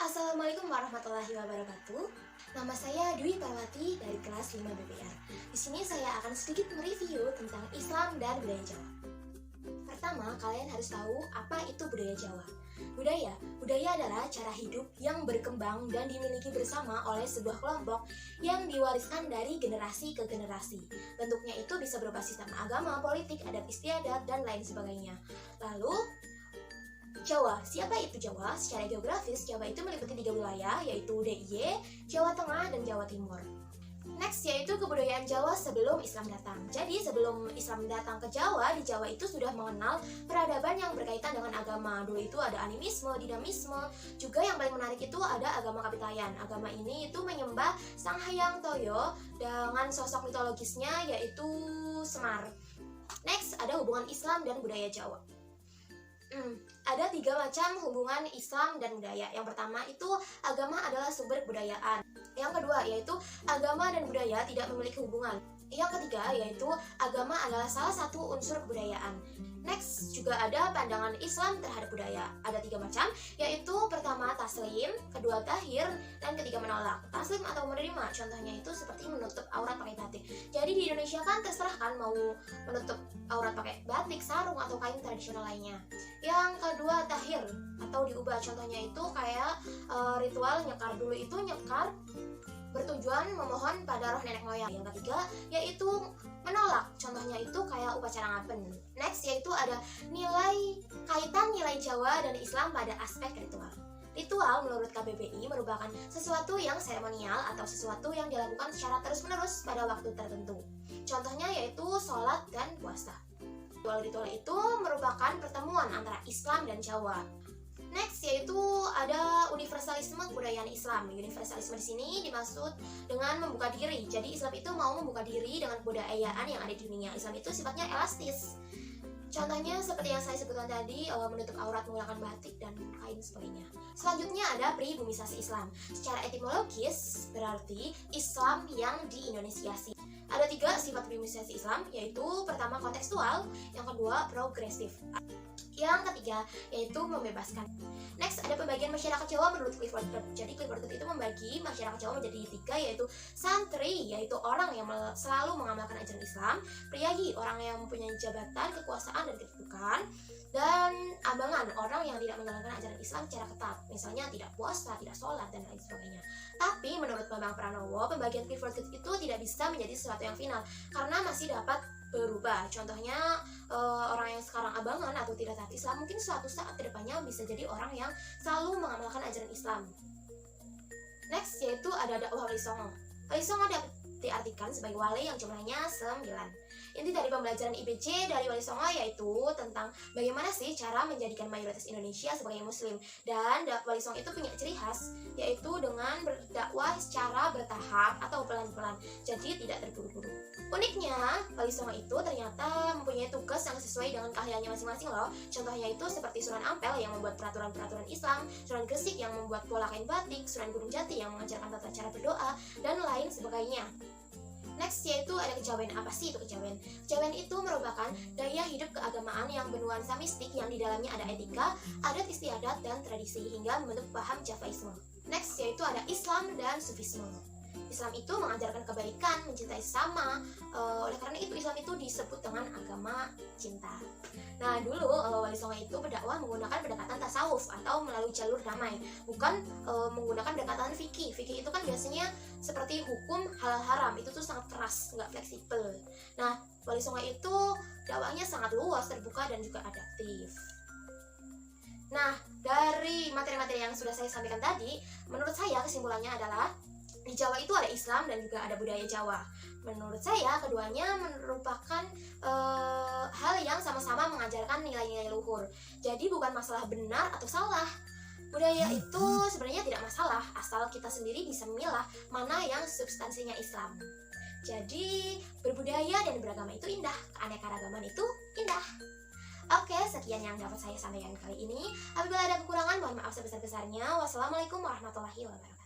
Assalamualaikum warahmatullahi wabarakatuh. Nama saya Dwi Parwati dari kelas 5 BPR. Di sini saya akan sedikit mereview tentang Islam dan budaya Jawa. Pertama, kalian harus tahu apa itu budaya Jawa. Budaya adalah cara hidup yang berkembang dan dimiliki bersama oleh sebuah kelompok yang diwariskan dari generasi ke generasi. Bentuknya itu bisa berbasis agama, politik, adat istiadat, dan lain sebagainya. Lalu, Jawa. Siapa itu Jawa? Secara geografis, Jawa itu meliputi 3 wilayah, yaitu DIY, Jawa Tengah, dan Jawa Timur. Next, yaitu kebudayaan Jawa sebelum Islam datang. Jadi, sebelum Islam datang ke Jawa, di Jawa itu sudah mengenal peradaban yang berkaitan dengan agama. Dulu itu ada animisme, dinamisme, juga yang paling menarik itu ada agama Kapitayan. Agama ini itu menyembah Sang Hyang Toyo dengan sosok mitologisnya yaitu Semar. Next, ada hubungan Islam dan budaya Jawa. Ada 3 macam hubungan Islam dan budaya. Yang pertama itu agama adalah sumber kebudayaan. Yang kedua yaitu agama dan budaya tidak memiliki hubungan. Yang ketiga yaitu agama adalah salah satu unsur kebudayaan. Next, juga ada pandangan Islam terhadap budaya. Ada 3 macam, yaitu pertama taslim, kedua tahir, dan ketiga menolak. Taslim atau menerima, contohnya itu seperti menutup aurat pakai batik. Jadi di Indonesia kan terserah kan mau menutup aurat pakai batik, sarung, atau kain tradisional lainnya. Yang kedua tahir atau diubah, contohnya itu kayak ritual nyekar. Dulu itu nyekar bertujuan memohon pada roh nenek moyang. Yang ketiga yaitu menolak, contohnya itu kayak upacara ngapen. Next, yaitu ada kaitan nilai Jawa dan Islam pada aspek ritual. Ritual menurut KBBI merupakan sesuatu yang seremonial atau sesuatu yang dilakukan secara terus-menerus pada waktu tertentu. Contohnya yaitu sholat dan puasa. Ritual-ritual itu merupakan pertemuan antara Islam dan Jawa. Next, yaitu ada universalisme kebudayaan Islam. Universalisme di sini dimaksud dengan membuka diri. Jadi Islam itu mau membuka diri dengan kebudayaan yang ada di dunia. Islam itu sifatnya elastis. Contohnya seperti yang saya sebutkan tadi, menutup aurat menggunakan batik dan kain sebagainya. Selanjutnya ada pribumisasi Islam. Secara etimologis berarti Islam yang diindonesiasi. Ada 3 sifat pribumisasi Islam, yaitu pertama kontekstual, yang kedua progresif, yang ketiga yaitu membebaskan. Next, ada pembagian masyarakat Jawa menurut Clifford Geertz. Jadi Clifford Geertz itu membagi masyarakat Jawa menjadi 3, yaitu santri, yaitu orang yang selalu mengamalkan ajaran Islam, priyayi, orang yang mempunyai jabatan, kekuasaan, dan kedudukan, dan abangan, orang yang tidak menjalankan ajaran Islam secara ketat, misalnya tidak puasa, tidak sholat, dan lain sebagainya. Tapi menurut Bambang Pranowo, pembagian Clifford Geertz itu tidak bisa menjadi sesuatu yang final karena masih dapat berubah. Contohnya orang yang sekarang abangan atau tidak taat Islam mungkin suatu saat kedepannya bisa jadi orang yang selalu mengamalkan ajaran Islam. Next, yaitu ada dakwah Wali Songo. Wali Songo dapat diartikan sebagai wali yang jumlahnya 9. Inti dari pembelajaran IPJ dari Wali Songo yaitu tentang bagaimana sih cara menjadikan mayoritas Indonesia sebagai muslim. Dan Wali Songo itu punya ciri khas yaitu dengan berdakwah secara bertahap atau pelan-pelan, jadi tidak terburu-buru. Uniknya, Wali Songo itu ternyata mempunyai tugas yang sesuai dengan keahliannya masing-masing loh. Contohnya itu seperti Sunan Ampel yang membuat peraturan-peraturan Islam, Sunan Gresik yang membuat pola kain batik, Sunan Gunung Jati yang mengajarkan tata cara berdoa, dan lain sebagainya. Next, yaitu ada kejawen. Apa sih itu kejawen? Kejawen itu merupakan gaya hidup keagamaan yang bernuansa mistik yang di dalamnya ada etika, adat istiadat, dan tradisi hingga membentuk paham Javaisme. Next, yaitu ada Islam dan Sufisme. Islam itu mengajarkan kebaikan, mencintai sesama. Oleh karena itu Islam itu disebut dengan agama cinta. Nah, dulu Wali Songo itu berdakwah menggunakan pendekatan tasawuf atau melalui jalur damai, bukan menggunakan pendekatan fikih. Fikih itu kan biasanya seperti hukum halal haram, itu tuh sangat keras, nggak fleksibel. Nah, Wali Songo itu dakwahnya sangat luas, terbuka, dan juga adaptif. Nah, dari materi-materi yang sudah saya sampaikan tadi, menurut saya kesimpulannya adalah di Jawa itu ada Islam dan juga ada budaya Jawa. Menurut saya keduanya merupakan hal yang sama-sama mengajarkan nilai-nilai luhur. Jadi bukan masalah benar atau salah. Budaya itu sebenarnya tidak masalah asal kita sendiri bisa memilah mana yang substansinya Islam. Jadi berbudaya dan beragama itu indah, keanekaragaman itu indah. Oke, sekian yang dapat saya sampaikan kali ini. Apabila ada kekurangan, mohon maaf sebesar-besarnya. Wassalamualaikum warahmatullahi wabarakatuh.